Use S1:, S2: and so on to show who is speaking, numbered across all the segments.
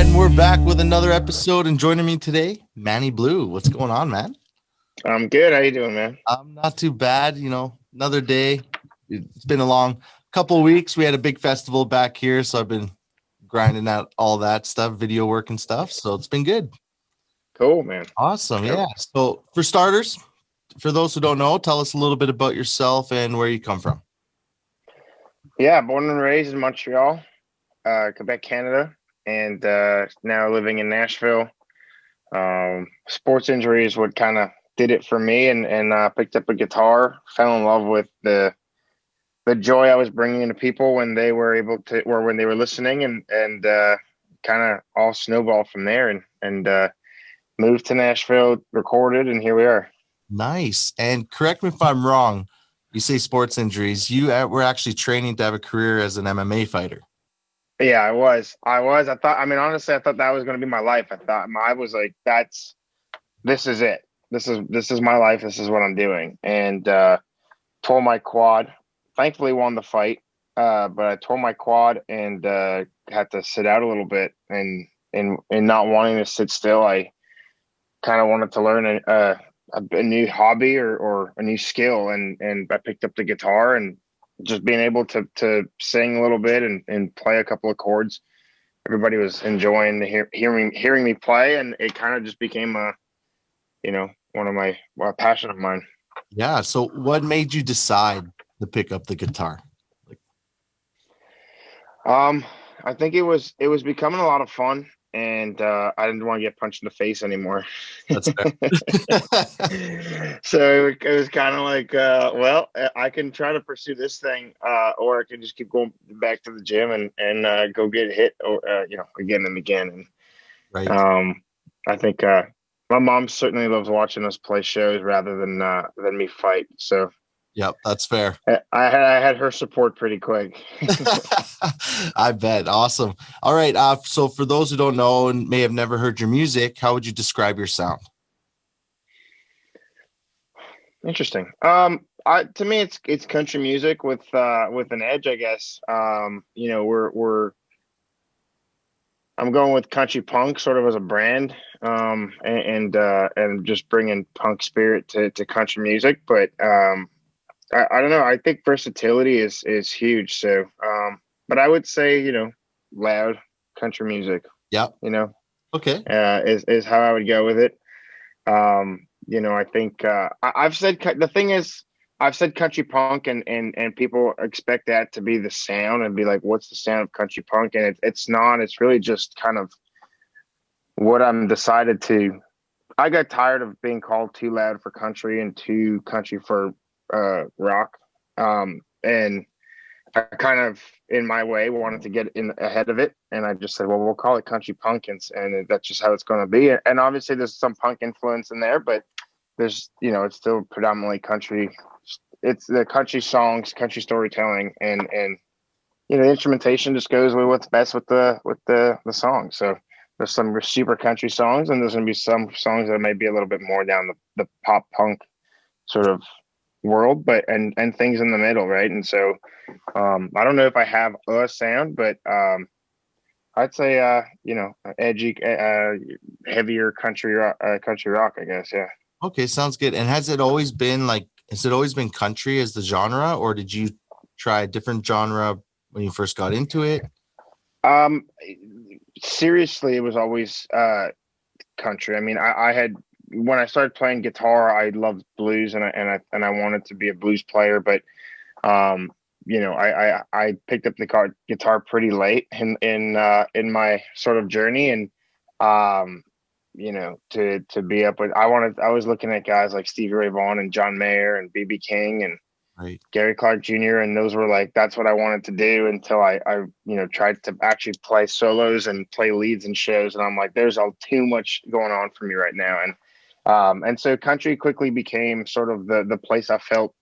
S1: And we're back with another episode, and joining me today, Manny Blu. What's going on, man?
S2: I'm good. How you doing, man?
S1: I'm not too bad. You know, another day. It's been a long couple of weeks. We had a big festival back here, so I've been grinding out all that stuff, video work and stuff. So it's been good.
S2: Cool, man.
S1: Awesome. Yeah. So for starters, for those who don't know, tell us a little bit about yourself and where you come from.
S2: Yeah, born and raised in Montreal, Quebec, Canada, and now living in Nashville. Sports injuries what kind of did it for me, and picked up a guitar, fell in love with the joy I was bringing into people when they were able to, or when they were listening, and kind of all snowballed from there, and moved to Nashville, recorded, and here we are.
S1: Nice. And correct me if I'm wrong. You say sports injuries. You were actually training to have a career as an MMA fighter.
S2: Yeah, I was. I thought, honestly, I thought that was going to be my life. I was like, this is it. This is my life. This is what I'm doing. And tore my quad. Thankfully won the fight. But I tore my quad and had to sit out a little bit. And not wanting to sit still, I kind of wanted to learn a new hobby or a new skill. And I picked up the guitar, and just being able to sing a little bit and play a couple of chords. Everybody was enjoying hearing me play, and it kind of just became one of my passion of mine.
S1: Yeah. So what made you decide to pick up the guitar?
S2: I think it was becoming a lot of fun, and I didn't want to get punched in the face anymore.
S1: That's fair.
S2: So it was kind of like, well, I can try to pursue this thing, or I can just keep going back to the gym and go get hit, or again and again. And
S1: right.
S2: I think my mom certainly loves watching us play shows rather than me fight. So.
S1: Yep, that's fair.
S2: I had her support pretty quick.
S1: I bet. Awesome. All right. So for those who don't know and may have never heard your music, how would you describe your sound?
S2: Interesting. To me, it's country music with an edge, I guess. I'm going with country punk sort of as a brand, and just bringing punk spirit to country music, but I don't know. I think versatility is huge. So, but I would say, loud country music.
S1: Yeah.
S2: Okay. Is how I would go with it. I think I've said the thing is I've said country punk, and people expect that to be the sound and be like, what's the sound of country punk? And it's not. It's really just kind of what I'm decided to. I got tired of being called too loud for country and too country for rock, and I kind of in my way wanted to get in ahead of it, and I just said, well, we'll call it country punk, and that's just how it's going to be. And obviously there's some punk influence in there, but there's it's still predominantly country. It's the country songs, country storytelling, and the instrumentation just goes with what's best with the song. So there's some super country songs, and there's going to be some songs that may be a little bit more down the pop punk sort of world, but and things in the middle, right? And so I don't know if I have a sound, but I'd say edgy, heavier country rock, I guess. Yeah.
S1: Okay, sounds good. And has it always been country as the genre, or did you try a different genre when you first got into it?
S2: Seriously, it was always country. I mean, I had, when I started playing guitar, I loved blues, and I wanted to be a blues player. But I picked up the guitar pretty late in my sort of journey, and to be up with, I was looking at guys like Stevie Ray Vaughan and John Mayer and B.B. King and
S1: right.
S2: Gary Clark Jr. And those were like, that's what I wanted to do until I tried to actually play solos and play leads in shows. And I'm like, there's all too much going on for me right now. And so country quickly became sort of the place I felt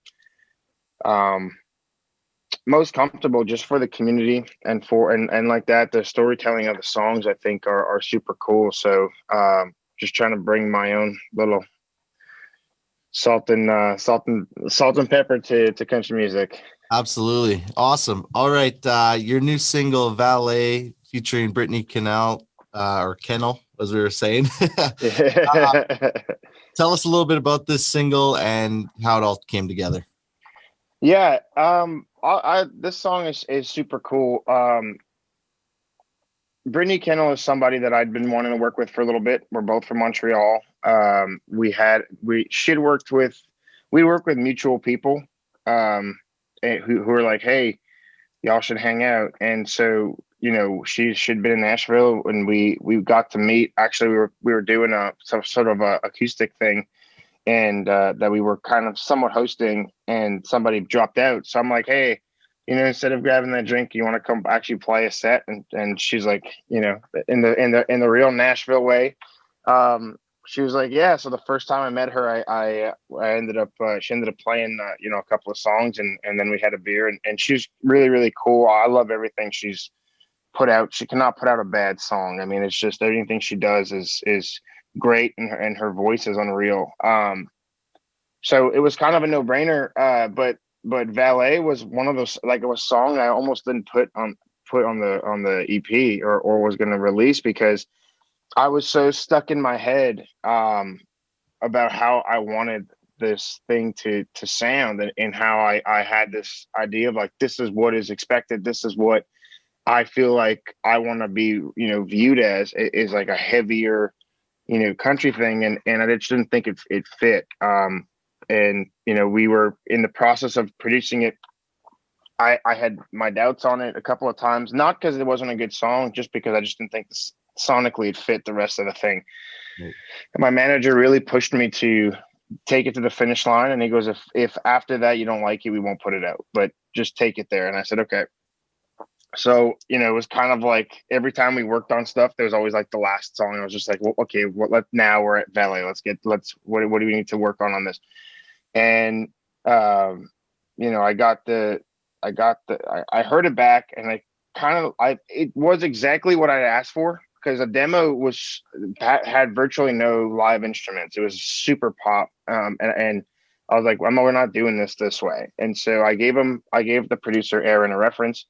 S2: most comfortable, just for the community and like that. The storytelling of the songs, I think, are super cool. So just trying to bring my own little salt and pepper to country music.
S1: Absolutely. Awesome. All right. Your new single, Valet, featuring Brittany Kennell. or Kennell, as we were saying. uh, Tell us a little bit about this single and how it all came together.
S2: Yeah, this song is super cool. Brittany Kennell is somebody that I'd been wanting to work with for a little bit. We're both from Montreal. We work with mutual people, who are like, hey, y'all should hang out. And so, she'd been in Nashville, and we got to meet. Actually, we were doing some sort of a acoustic thing, and that we were kind of somewhat hosting, and somebody dropped out. So I'm like, hey, instead of grabbing that drink, you want to come actually play a set? And she's like, in the real Nashville way, she was like, yeah. So the first time I met her, I ended up she ended up playing a couple of songs, and then we had a beer, and she's really, really cool. I love everything she's put out. She cannot put out a bad song. I mean, it's just everything she does is great, and her voice is unreal. So it was kind of a no-brainer. But Valet was one of those, like, it was a song I almost didn't put on the EP, or was going to release, because I was so stuck in my head about how I wanted this thing to sound, and how I had this idea of, like, this is what is expected. This is what I feel like I want to be, viewed as, is like a heavier, country thing. And I just didn't think it fit. And, we were in the process of producing it. I had my doubts on it a couple of times, not because it wasn't a good song, just because I just didn't think sonically it fit the rest of the thing. Right. And my manager really pushed me to take it to the finish line. And he goes, if after that you don't like it, we won't put it out, but just take it there. And I said, okay. So, it was kind of like every time we worked on stuff, there was always like the last song. I was just like, well, okay, now we're at Valet. What do we need to work on this? And, I heard it back, and it was exactly what I asked for, because the demo had virtually no live instruments. It was super pop. And I was like, well, we're not doing this way. And so I gave the producer Aaron a reference,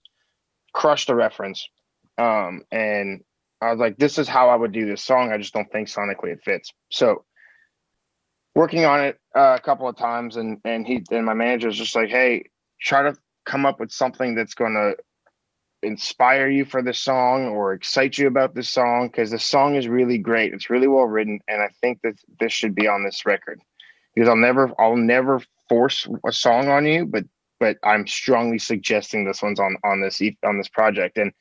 S2: crushed the reference. And I was like, this is how I would do this song. I just don't think sonically it fits. So working on it a couple of times, and my manager was just like, hey, try to come up with something that's going to inspire you for this song or excite you about this song, because the song is really great. It's really well written, and I think that this should be on this record, because I'll never force a song on you, but I'm strongly suggesting this one's on this project. And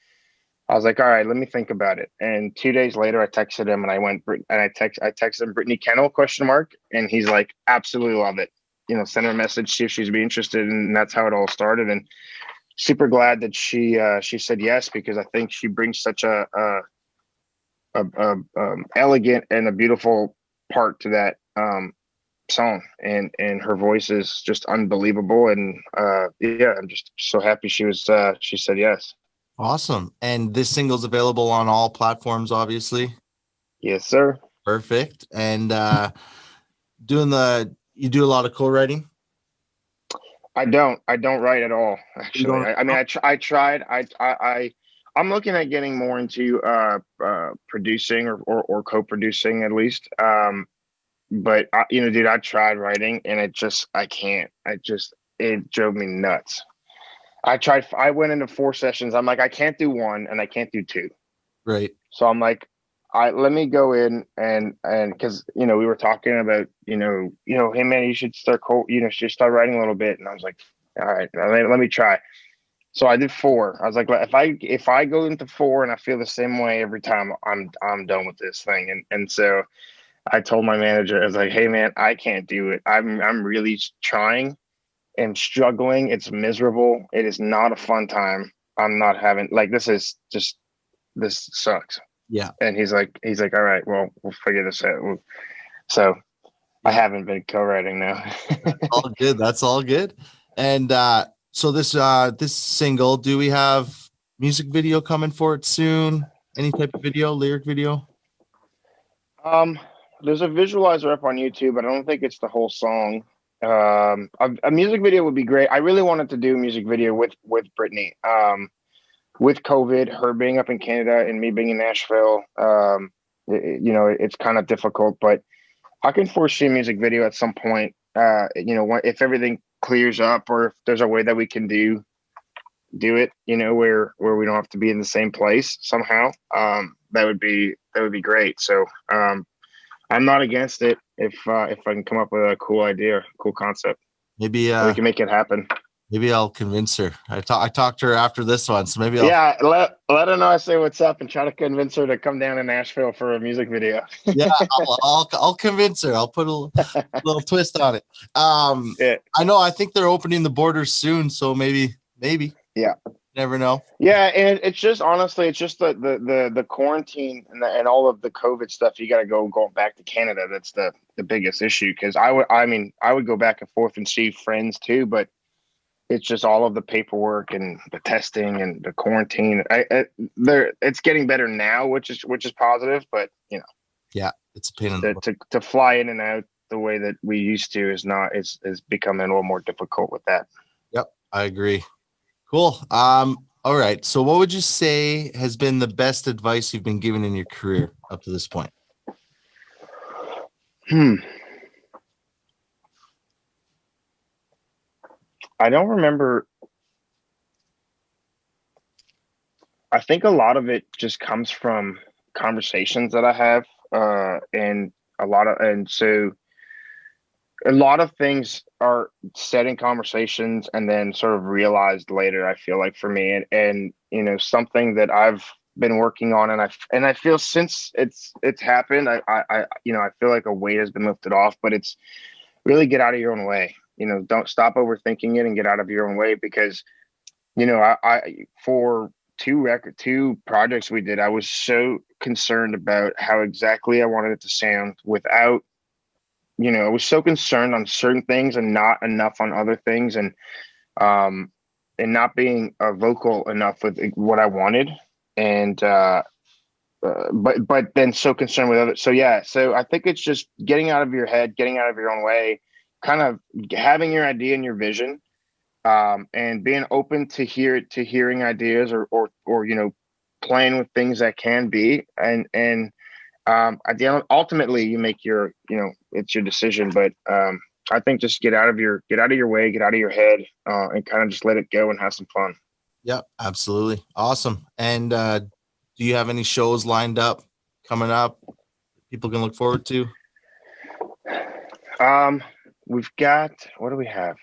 S2: I was like, all right, let me think about it. And 2 days later, I texted him, and I texted him Brittany Kennell ? And he's like, absolutely love it. Send her a message, see if she'd be interested. And that's how it all started. And super glad that she said yes, because I think she brings such a elegant and a beautiful part to that song, and her voice is just unbelievable. And I'm just so happy she said yes.
S1: Awesome. And this single's available on all platforms, obviously.
S2: Yes, sir.
S1: Perfect. And you do a lot of co-writing?
S2: I don't write at all, actually. I tried. I'm looking at getting more into producing or co-producing, at least. But dude, I tried writing, and I can't. It drove me nuts. I went into 4 sessions. I'm like, I can't do 1, and I can't do 2.
S1: Right.
S2: So I'm like, let me go in, and because we were talking about hey man, you should start start writing a little bit. And I was like, all right, let me try. So I did 4. I was like, if I go into 4 and I feel the same way every time, I'm done with this thing. And so I told my manager, I was like, hey man, I can't do it. I'm really trying and struggling. It's miserable. It is not a fun time. I'm not having, like, this sucks.
S1: Yeah.
S2: And he's like, all right, well, we'll figure this out. So I haven't been co-writing now.
S1: All good. That's all good. And so this single, do we have music video coming for it soon? Any type of video, lyric video?
S2: There's a visualizer up on YouTube, but I don't think it's the whole song. A music video would be great. I really wanted to do a music video with Brittany. with COVID, her being up in Canada and me being in Nashville, it's kind of difficult, but I can foresee a music video at some point. If everything clears up, or if there's a way that we can do it, where we don't have to be in the same place somehow, that would be great. So I'm not against it if I can come up with a cool idea, cool concept.
S1: Maybe
S2: we can make it happen.
S1: Maybe I'll convince her. I talked to her after this one, so maybe
S2: let her know I say what's up and try to convince her to come down to Nashville for a music video.
S1: Yeah, I'll convince her. I'll put a little twist on it.
S2: Yeah.
S1: I know. I think they're opening the borders soon, so maybe.
S2: Yeah.
S1: Never know.
S2: Yeah, and it's just honestly, it's just the quarantine and all of the COVID stuff. You got to go back to Canada. That's the biggest issue, because I would go back and forth and see friends too, but it's just all of the paperwork and the testing and the quarantine. It's getting better now, which is positive, but
S1: yeah, it's a pain in the
S2: to fly in and out the way that we used to is becoming a little more difficult with that.
S1: Yep, I agree. Cool. All right. So what would you say has been the best advice you've been given in your career up to this point?
S2: I don't remember. I think a lot of it just comes from conversations that I have, so a lot of things are said in conversations and then sort of realized later, I feel like, for me, and something that I've been working on, and I feel since it's happened, I feel like a weight has been lifted off, but it's really get out of your own way. Don't stop overthinking it and get out of your own way, because I for two projects we did, I was so concerned about how exactly I wanted it to sound without, I was so concerned on certain things and not enough on other things, and not being vocal enough with what I wanted, and but then so concerned with others. So I think it's just getting out of your head, getting out of your own way, kind of having your idea and your vision, and being open to hearing ideas, or playing with things that can be, and at the end, ultimately you make your, it's your decision, but I think just get out of your way, get out of your head, and kind of just let it go and have some fun.
S1: Yeah, absolutely. Awesome. And do you have any shows lined up coming up people can look forward to?
S2: We've got, what do we have?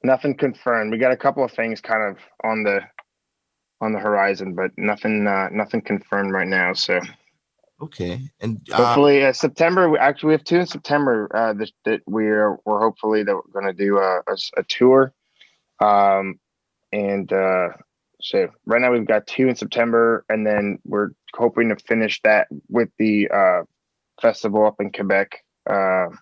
S2: Nothing confirmed. We got a couple of things kind of on the horizon, but nothing confirmed right now. So
S1: okay. And
S2: hopefully September. Actually, we have two in September that we're hopefully that we're going to do a tour. So right now we've got two in September, and then we're hoping to finish that with the festival up in Quebec on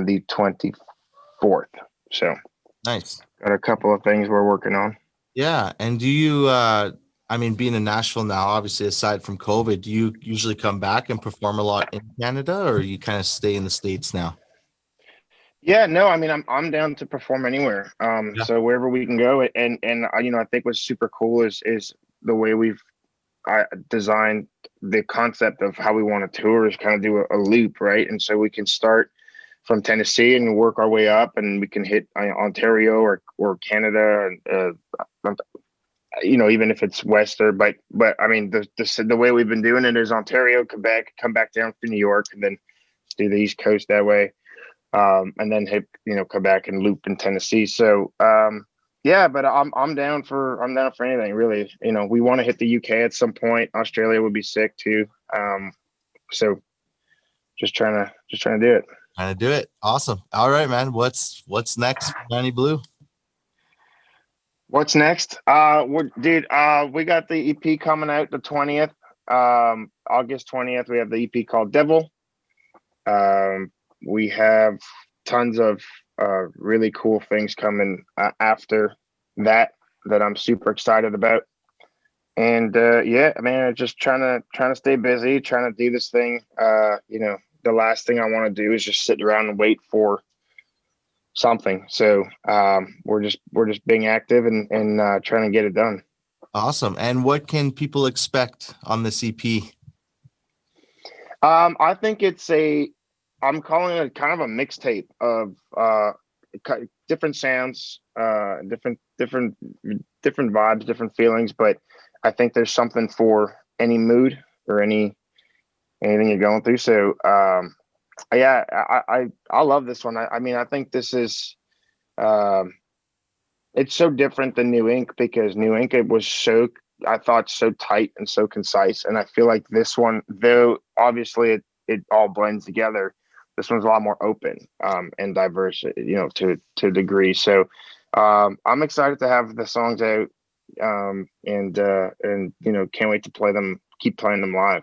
S2: the 24th. So
S1: nice.
S2: Got a couple of things we're working on.
S1: Yeah. And do you, being in Nashville now, obviously, aside from COVID, do you usually come back and perform a lot in Canada, or you kind of stay in the States now?
S2: Yeah, no, I'm down to perform anywhere. So wherever we can go, and I think what's super cool is the way I designed the concept of how we want to tour, is kind of do a loop, right? And so we can start from Tennessee and work our way up, and we can hit Ontario or Canada, and even if it's western. But the way we've been doing it is Ontario, Quebec, come back down to New York, and then do the East Coast that way, and then hit come back and loop in Tennessee. So but I'm down for anything, really. We want to hit the UK at some point. Australia would be sick too. So just trying to do it.
S1: Trying to do it. Awesome. All right, man. What's next for Manny Blu?
S2: What's next? We got the EP coming out the 20th. August 20th, we have the EP called DEViL. We have tons of really cool things coming after that I'm super excited about. And just trying to stay busy, trying to do this thing. The last thing I want to do is just sit around and wait for something. So we're just being active and trying to get it done.
S1: Awesome. And what can people expect on this EP?
S2: I think I'm calling it kind of a mixtape of different sounds, different vibes, different feelings. But I think there's something for any mood or anything you're going through. So yeah, I love this one. I mean, I think this is it's so different than New Ink, because New Ink, it was I thought so tight and so concise. And I feel like this one, though obviously it all blends together, this one's a lot more open and diverse, to a degree. So I'm excited to have the songs out, and can't wait to keep playing them live.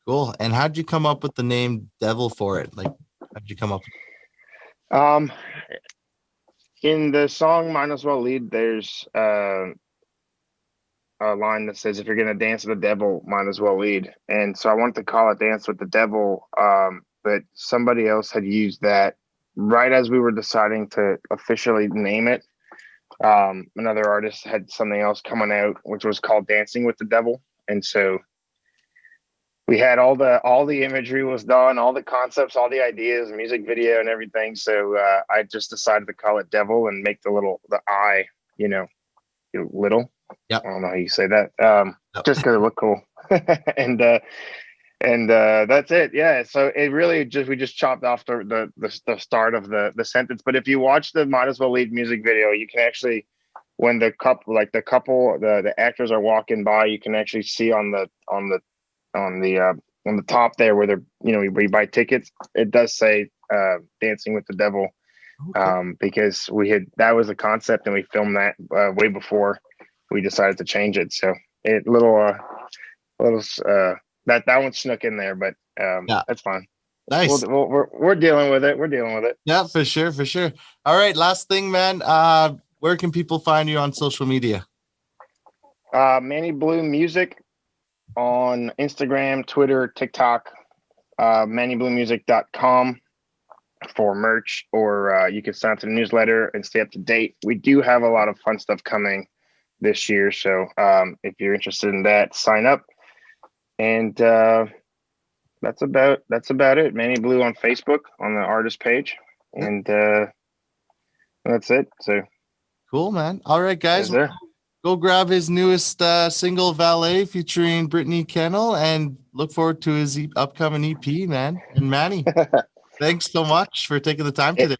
S1: Cool. And how'd you come up with the name DEViL for it? Like, how'd you come up?
S2: In the song Might As Well Lead, there's a line that says, if you're going to dance with the devil, might as well lead. And so I wanted to call it Dance with the Devil, but somebody else had used that right as we were deciding to officially name it. Another artist had something else coming out, which was called Dancing with the Devil. And so we had all the imagery was done, all the concepts, all the ideas, music video and everything. So I just decided to call it DEViL and make the I, little.
S1: Yeah.
S2: I don't know how you say that. Just because it looked cool. and that's it. Yeah. So it really we just chopped off the start of the sentence. But if you watch the Might As Well Lead music video, you can actually, when the actors are walking by, you can actually see on the top there where they're, where you buy tickets, it does say Dancing with the Devil. Okay. Because that was a concept, and we filmed that way before we decided to change it. So that one snuck in there, but yeah, that's fine.
S1: Nice.
S2: We're dealing with it. We're dealing with it.
S1: Yeah, for sure. All right. Last thing, man. Where can people find you on social media?
S2: Manny Blu Music on Instagram, Twitter, TikTok, mannybluemusic.com for merch, or you can sign up to the newsletter and stay up to date. We do have a lot of fun stuff coming this year, so if you're interested in that, sign up. And that's about it. Manny Blu on Facebook on the artist page, and that's it. So
S1: cool, man. All right, guys. Go grab his newest single, Valet, featuring Brittany Kennell, and look forward to his upcoming EP, man. And Manny, thanks so much for taking the time today.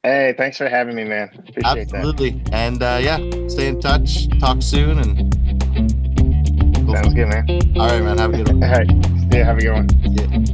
S2: Hey, thanks for having me, man. Appreciate
S1: Absolutely. That. And yeah, stay in touch. Talk soon. And
S2: sounds good, man.
S1: All right, man. Have a good one.
S2: All right. Yeah, have a good one.
S1: Yeah.